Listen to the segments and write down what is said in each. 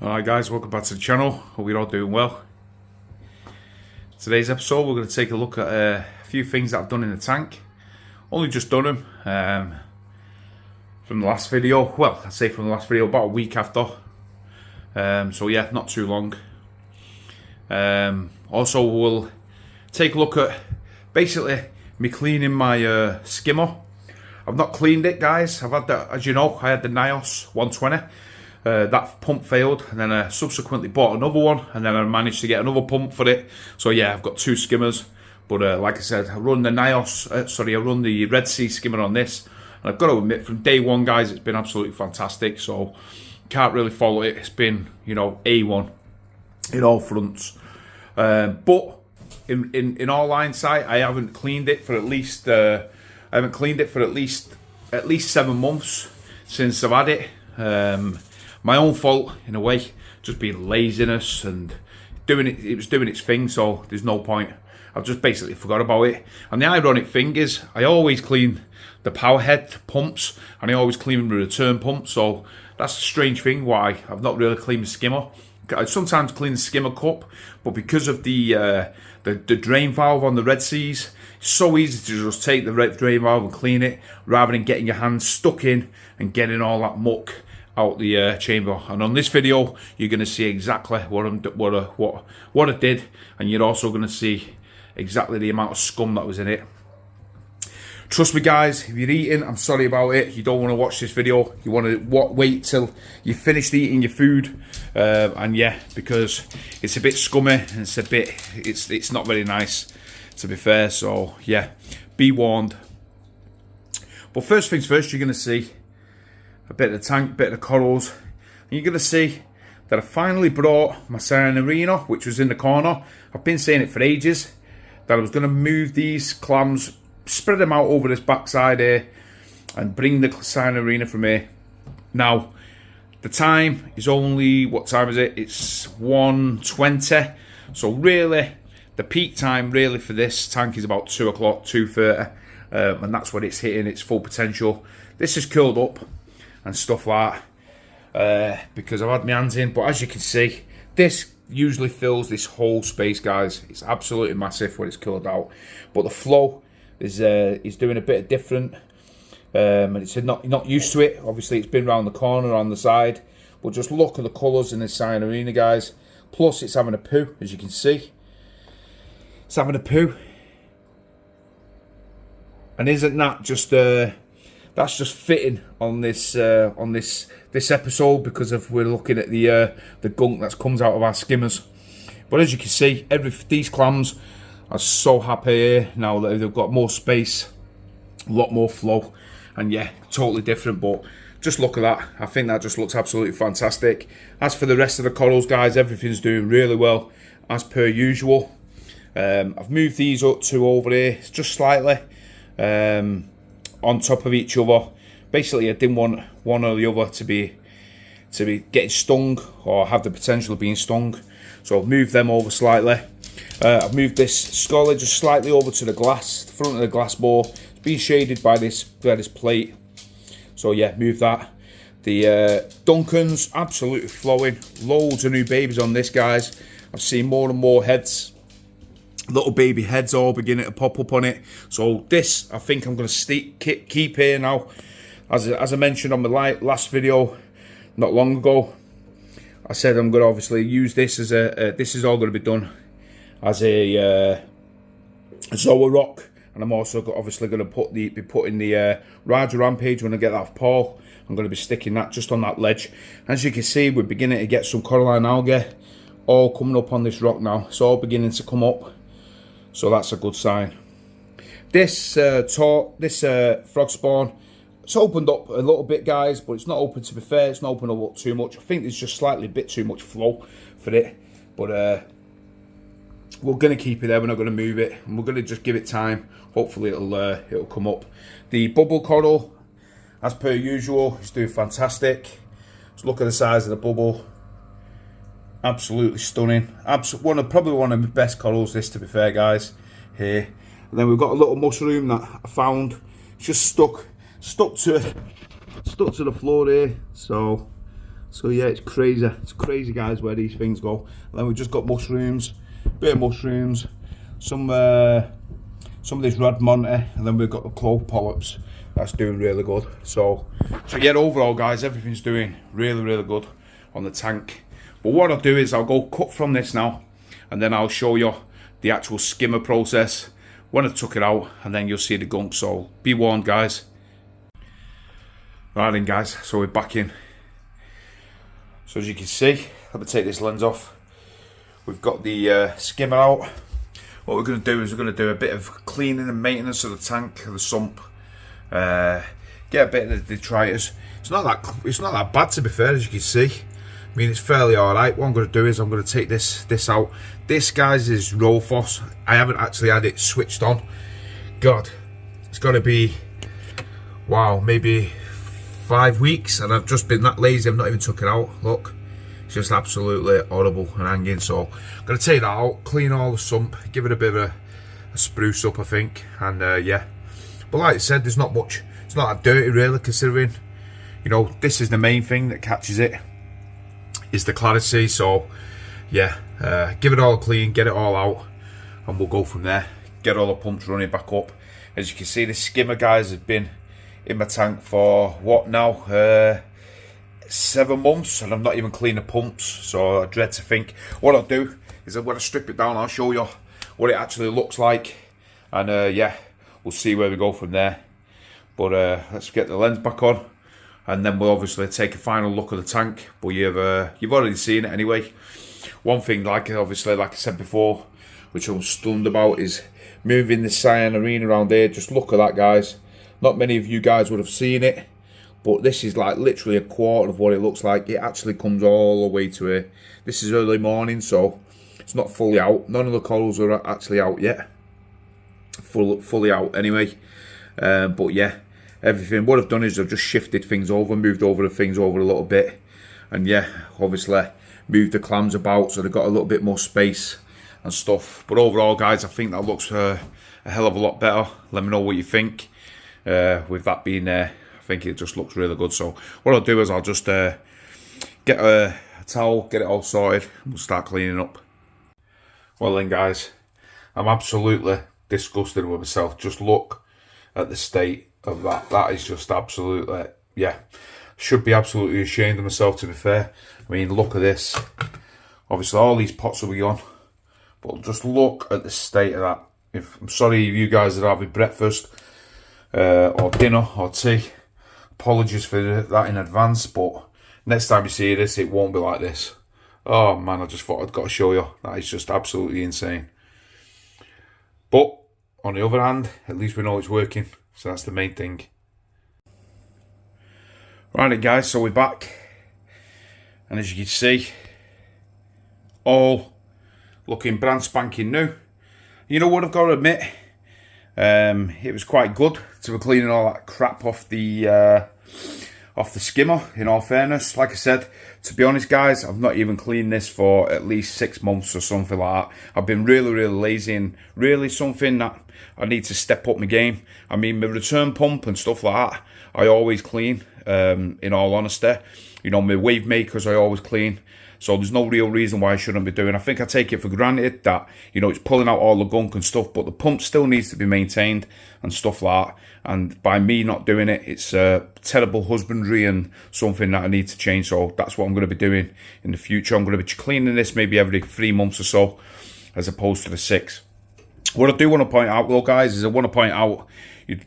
Alright guys, welcome back to the channel. Hope you're all doing well. Today's episode we're going to take a look at a few things that I've done in the tank. Only just done them from the last video. Well, I say from the last video, about a week after. So yeah, not too long. Also we'll take a look at basically me cleaning my skimmer. I've not cleaned it, guys. I've had that, as you know, I had the Nios 120. That pump failed, and then I subsequently bought another one, and then I managed to get another pump for it. So yeah, I've got two skimmers, but like I said, I run the Nios, I run the Redsea skimmer on this, and I've got to admit, from day one, guys, it's been absolutely fantastic. So can't really follow it. It's been, you know, A1 in all fronts. But in all hindsight, I haven't cleaned it for at least 7 months since I've had it. My own fault in a way, just being laziness and doing it. It was doing its thing, so there's no point. I've just basically forgot about it. And the ironic thing is, I always clean the power head pumps, and I always clean the return pump. So that's a strange thing why I've not really cleaned the skimmer. I sometimes clean the skimmer cup, but because of the drain valve on the Redseas, it's so easy to just take the drain valve and clean it, rather than getting your hands stuck in and getting all that muck out the chamber. And on this video, you're going to see exactly what I did, and you're also going to see exactly the amount of scum that was in it. Trust me, guys, if you're eating, I'm sorry about it. You don't want to watch this video. You want to wait till you finished eating your food, and yeah, because it's a bit scummy and it's not very nice, to be fair. So yeah, be warned. But first things first, you're going to see a bit of the tank, bit of the corals, and you're going to see that I finally brought my Cyanurina, which was in the corner. I've been saying it for ages, that I was going to move these clams, spread them out over this backside here, and bring the Cyanurina from here. Now, the time is only, what time is it? It's 1:20, so really, the peak time really for this tank is about 2 o'clock, 2:30, and that's when it's hitting its full potential. This is curled up and stuff like that, because I've had my hands in, but as you can see, this usually fills this whole space, guys. It's absolutely massive when it's curled out, but the flow is doing a bit different, and it's not used to it. Obviously, it's been around the corner on the side, but just look at the colours in this Cyanurina, guys. Plus, it's having a poo, as you can see. It's having a poo, and isn't that just that's just fitting on this episode, because of we're looking at the gunk that comes out of our skimmers. But as you can see, these clams are so happy here now that they've got more space, a lot more flow, and yeah, totally different. But just look at that. I think that just looks absolutely fantastic. As for the rest of the corals, guys, everything's doing really well as per usual. I've moved these up to over here just slightly, on top of each other. Basically, I didn't want one or the other to be getting stung or have the potential of being stung, so I've moved them over slightly. I've moved this Scholar just slightly over to the glass, the front of the glass bore. It's being shaded by this plate, so yeah, move that. The Duncan's absolutely flowing. Loads of new babies on this, guys. I've seen more and more heads, little baby heads all beginning to pop up on it. So this, I think I'm going to keep here now. As I mentioned on my last video not long ago, I said I'm going to obviously use this as this is all going to be done as a Zoa rock, and I'm also obviously going to be putting the Raja Rampage when I get that off Paul. I'm going to be sticking that just on that ledge. As you can see, we're beginning to get some coralline algae all coming up on this rock now. It's all beginning to come up, so that's a good sign. This frog spawn, it's opened up a little bit, guys, but it's not open, to be fair. It's not opened up too much. I think there's just slightly a bit too much flow for it, but we're going to keep it there. We're not going to move it, and we're going to just give it time. Hopefully it'll come up. The bubble coral, as per usual, is doing fantastic. Just look at the size of the bubble. Absolutely stunning. Probably one of the best corals, this, to be fair, guys. here. And then we've got a little mushroom that I found. It's just stuck to the floor here. So yeah, it's crazy. It's crazy, guys, where these things go. And then we've just got mushrooms, bit of mushrooms, some of this red monitor, and then we've got the clove polyps. That's doing really good. So yeah, overall, guys, everything's doing really good on the tank. But what I'll do is I'll go cut from this now, and then I'll show you the actual skimmer process when I took it out, and then you'll see the gunk. So be warned, guys. Right then, guys, so we're back in. So as you can see, let me take this lens off. We've got the skimmer out. What we're going to do is we're going to do a bit of cleaning and maintenance of the tank, of the sump. Get a bit of the detritus. It's not that bad, to be fair, as you can see. I mean, it's fairly alright. What I'm going to do is I'm going to take this out. This, guys, is Rofos. I haven't actually had it switched on. God, it's got to be, wow, maybe 5 weeks, and I've just been that lazy. I've not even took it out. Look, it's just absolutely horrible and hanging. So I'm going to take that out, clean all the sump, give it a bit of a spruce up, I think. And yeah, but like I said, there's not much. It's not that dirty, really, considering, you know, this is the main thing that catches it, is the clarity. So yeah, give it all a clean, get it all out, and we'll go from there. Get all the pumps running back up. As you can see, the skimmer, guys, has been in my tank for what now, 7 months, and I've not even cleaned the pumps. So I dread to think. What I'll do is when I strip it down, I'll show you what it actually looks like, and yeah, we'll see where we go from there. But let's get the lens back on, and then we'll obviously take a final look at the tank. But you've already seen it anyway. One thing, like I said before, which I was stunned about, is moving the cyanurine around here. Just look at that, guys. Not many of you guys would have seen it, but this is like literally a quarter of what it looks like. It actually comes all the way to here. This is early morning, so it's not fully out. None of the corals are actually out yet. Fully out anyway. But yeah, everything. What I've done is I've just shifted things over, moved over the things over a little bit, and yeah, obviously moved the clams about so they've got a little bit more space and stuff. But overall, guys, I think that looks a hell of a lot better. Let me know what you think. With that being there, I think it just looks really good. So what I'll do is I'll just get a towel, get it all sorted, and we'll start cleaning up. Well then, guys, I'm absolutely disgusted with myself. Just look at the state of that. That is just absolutely, yeah, should be absolutely ashamed of myself, to be fair. I mean, look at this. Obviously all these pots will be on, but just look at the state of that. I'm sorry if you guys are having breakfast or dinner or tea, apologies for that in advance, but next time you see this, it won't be like this. Oh man, I just thought I'd got to show you. That is just absolutely insane. But on the other hand, at least we know it's working, so that's the main thing. Right guys, so we're back, and as you can see, all looking brand spanking new. You know what, I've got to admit, it was quite good to be cleaning all that crap off the skimmer, in all fairness. Like I said, to be honest, guys, I've not even cleaned this for at least 6 months or something like that. I've been really lazy, and really something that I need to step up my game. I mean, my return pump and stuff like that, I always clean, in all honesty. You know, my wave makers I always clean. So there's no real reason why I shouldn't be doing. I think I take it for granted that, you know, it's pulling out all the gunk and stuff, but the pump still needs to be maintained and stuff like that. And by me not doing it, it's terrible husbandry and something that I need to change. So that's what I'm going to be doing in the future. I'm going to be cleaning this maybe every 3 months or so, as opposed to the 6. What I do want to point out, though, guys, is I want to point out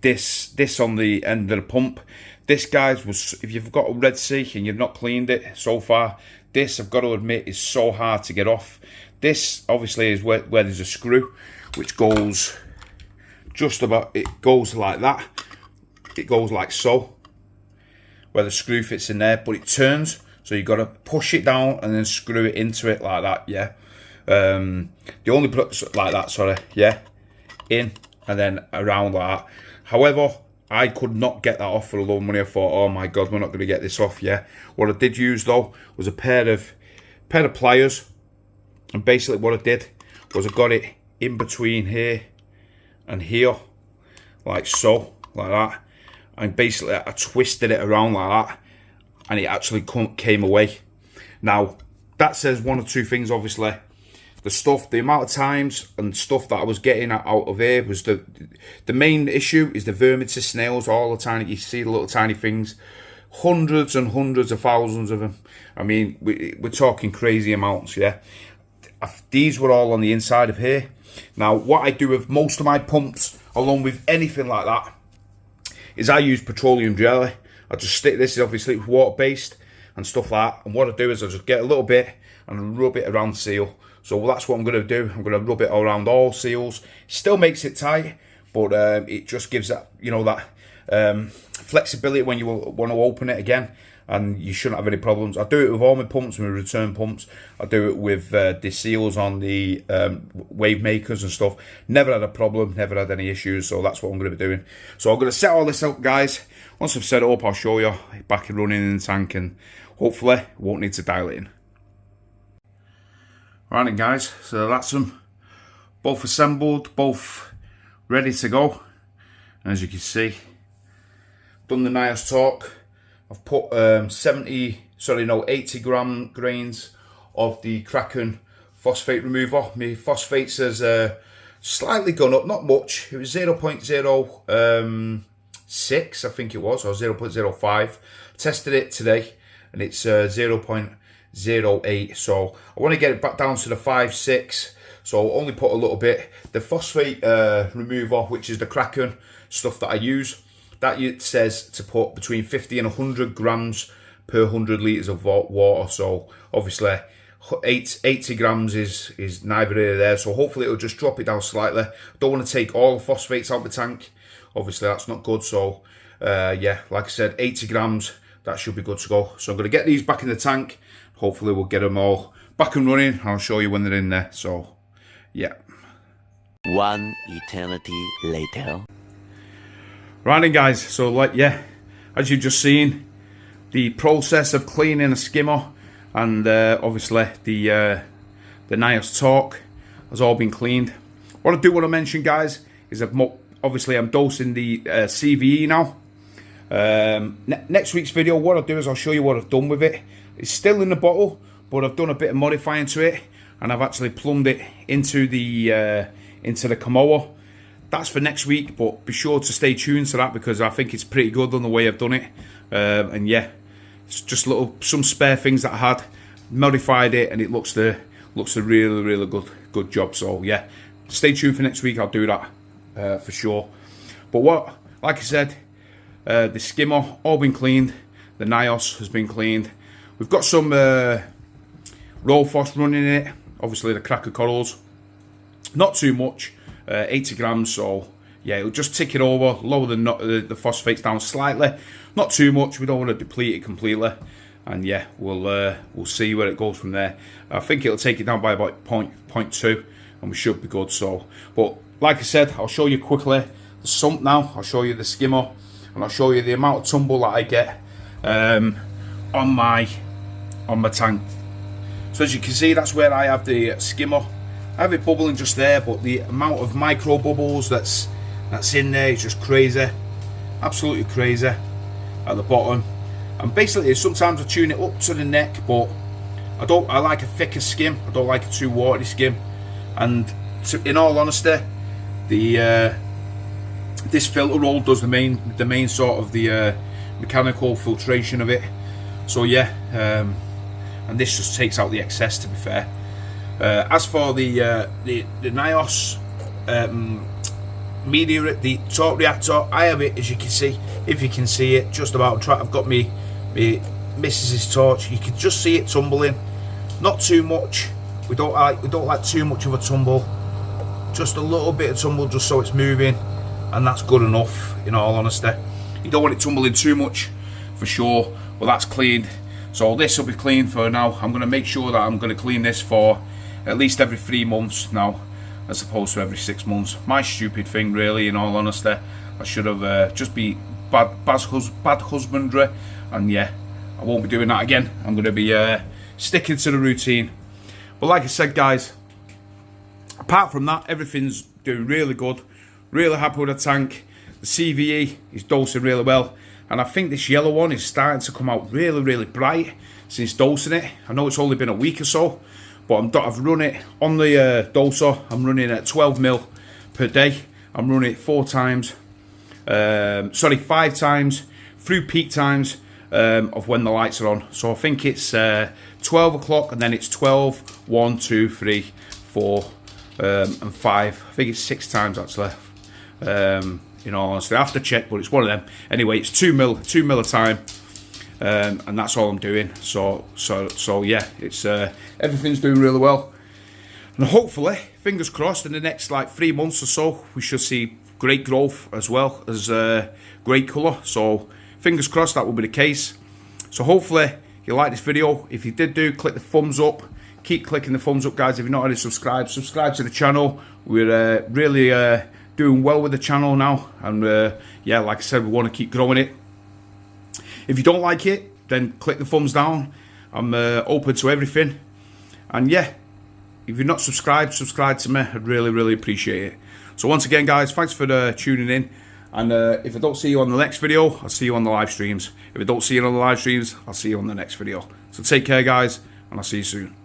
this on the end of the pump. This, guys, was, if you've got a Redsea and you've not cleaned it so far, this, I've got to admit, is so hard to get off. This, obviously, is where there's a screw, which goes just about, it goes like that. It goes like so, where the screw fits in there, but it turns, so you've got to push it down and then screw it into it like that, yeah. The only, like that, sorry, yeah. In, and then around like that. However, I could not get that off for a low money. I thought, oh my god, we're not going to get this off, yeah. What I did use though was a pair of pliers, and basically what I did was I got it in between here and here, like so, like that. And basically I twisted it around like that, and it actually came away. Now, that says one or two things, obviously. The amount of times and stuff that I was getting out of here was the main issue is the vermin snails, all the tiny, you see the little tiny things, hundreds and hundreds of thousands of them. I mean, we're talking crazy amounts, yeah. These were all on the inside of here. Now, what I do with most of my pumps, along with anything like that, is I use petroleum jelly. I just stick this, obviously it's water based and stuff like that, and what I do is I just get a little bit and rub it around the seal. So that's what I'm going to do. I'm going to rub it around all seals. Still makes it tight, but it just gives that, you know, that flexibility when you want to open it again, and you shouldn't have any problems. I do it with all my pumps, my return pumps. I do it with the seals on the wave makers and stuff. Never had a problem, never had any issues, so that's what I'm going to be doing. So I'm going to set all this up, guys. Once I've set it up, I'll show you back and running in the tank, and hopefully won't need to dial it in. Right then, guys, so that's them both assembled, both ready to go. And as you can see, done the Nios torque. I've put 80 grains of the Kraken phosphate remover. My phosphates has slightly gone up, not much. It was 0.06, I think it was, or 0.05. Tested it today, and it's 0.08. So I want to get it back down to the 5-6. So I'll only put a little bit. The phosphate remover, which is the Kraken stuff that I use, that it says to put between 50 and 100 grams per 100 litres of water. So obviously 80 grams is neither here nor there. So hopefully it'll just drop it down slightly. I don't want to take all the phosphates out of the tank. Obviously that's not good. So yeah, like I said, 80 grams, that should be good to go. So I'm going to get these back in the tank. Hopefully we'll get them all back and running. I'll show you when they're in there. So yeah. One eternity later. Right then, guys, so like, yeah, as you've just seen, the process of cleaning a skimmer and obviously the Nios torque has all been cleaned. What I do want to mention, guys, is obviously I'm dosing the CVE now. Next week's video, what I'll do is I'll show you what I've done with it. It's still in the bottle, but I've done a bit of modifying to it, and I've actually plumbed it into the Kamoa. That's for next week, but be sure to stay tuned to that, because I think it's pretty good on the way I've done it. And yeah, it's just some spare things that I had, modified it, and it looks a really good job. So yeah, stay tuned for next week. I'll do that for sure. But like I said, the skimmer all been cleaned. The Nios has been cleaned. We've got some roll phos running in it. Obviously the cracker corals, not too much. 80 grams, so yeah, it'll just tick it over, lower the phosphates down slightly, not too much. We don't want to deplete it completely, and yeah, we'll see where it goes from there. I think it'll take it down by about 0.2, and we should be good. So, but like I said, I'll show you quickly the sump now. I'll show you the skimmer, and I'll show you the amount of tumble that I get on my tank. So as you can see, that's where I have the skimmer. I have it bubbling just there, but the amount of micro bubbles that's in there is just crazy, absolutely crazy at the bottom. And basically, sometimes I tune it up to the neck, but I like a thicker skim. I don't like a too watery skim. And in all honesty, this filter roll does the main sort of the mechanical filtration of it. So yeah, and this just takes out the excess, to be fair. As for the Nios media, the torque reactor, I have it, as you can see, if you can see it, just about. I've got me missus's torch. You can just see it tumbling, not too much. We don't like too much of a tumble, just a little bit of tumble, just so it's moving, and that's good enough. In all honesty, you don't want it tumbling too much, for sure. Well, that's cleaned, so this will be cleaned for now. I'm going to make sure that I'm going to clean this for at least every 3 months now, as opposed to every 6 months. My stupid thing, really, in all honesty. I should have just be bad husbandry, and yeah, I won't be doing that again. I'm going to be sticking to the routine. But like I said, guys, apart from that, everything's doing really good, really happy with the tank. The CVE is dosing really well, and I think this yellow one is starting to come out really bright since dosing it. I know it's only been a week or so, but I've run it on the doser. I'm running at 12 mil per day. I'm running it 5 times through peak times of when the lights are on. So I think it's 12 o'clock, and then it's 12, 1, 2, 3, 4, and 5. I think it's 6 times actually. In all honesty, I have to check, but it's one of them. Anyway, it's 2 mil a time, and that's all I'm doing. So yeah, it's everything's doing really well, and hopefully, fingers crossed, in the next like 3 months or so, we should see great growth as well as great colour. So fingers crossed that will be the case. So hopefully you like this video. If you did click the thumbs up. Keep clicking the thumbs up, guys. If you're not already subscribed to the channel. We're really doing well with the channel now, and yeah, like I said, we want to keep growing it. If you don't like it, then click the thumbs down. I'm open to everything, and yeah, if you're not subscribed, subscribe to me. I'd really appreciate it. So once again, guys, thanks for tuning in, and if I don't see you on the next video, I'll see you on the live streams. If I don't see you on the live streams, I'll see you on the next video. So take care, guys, and I'll see you soon.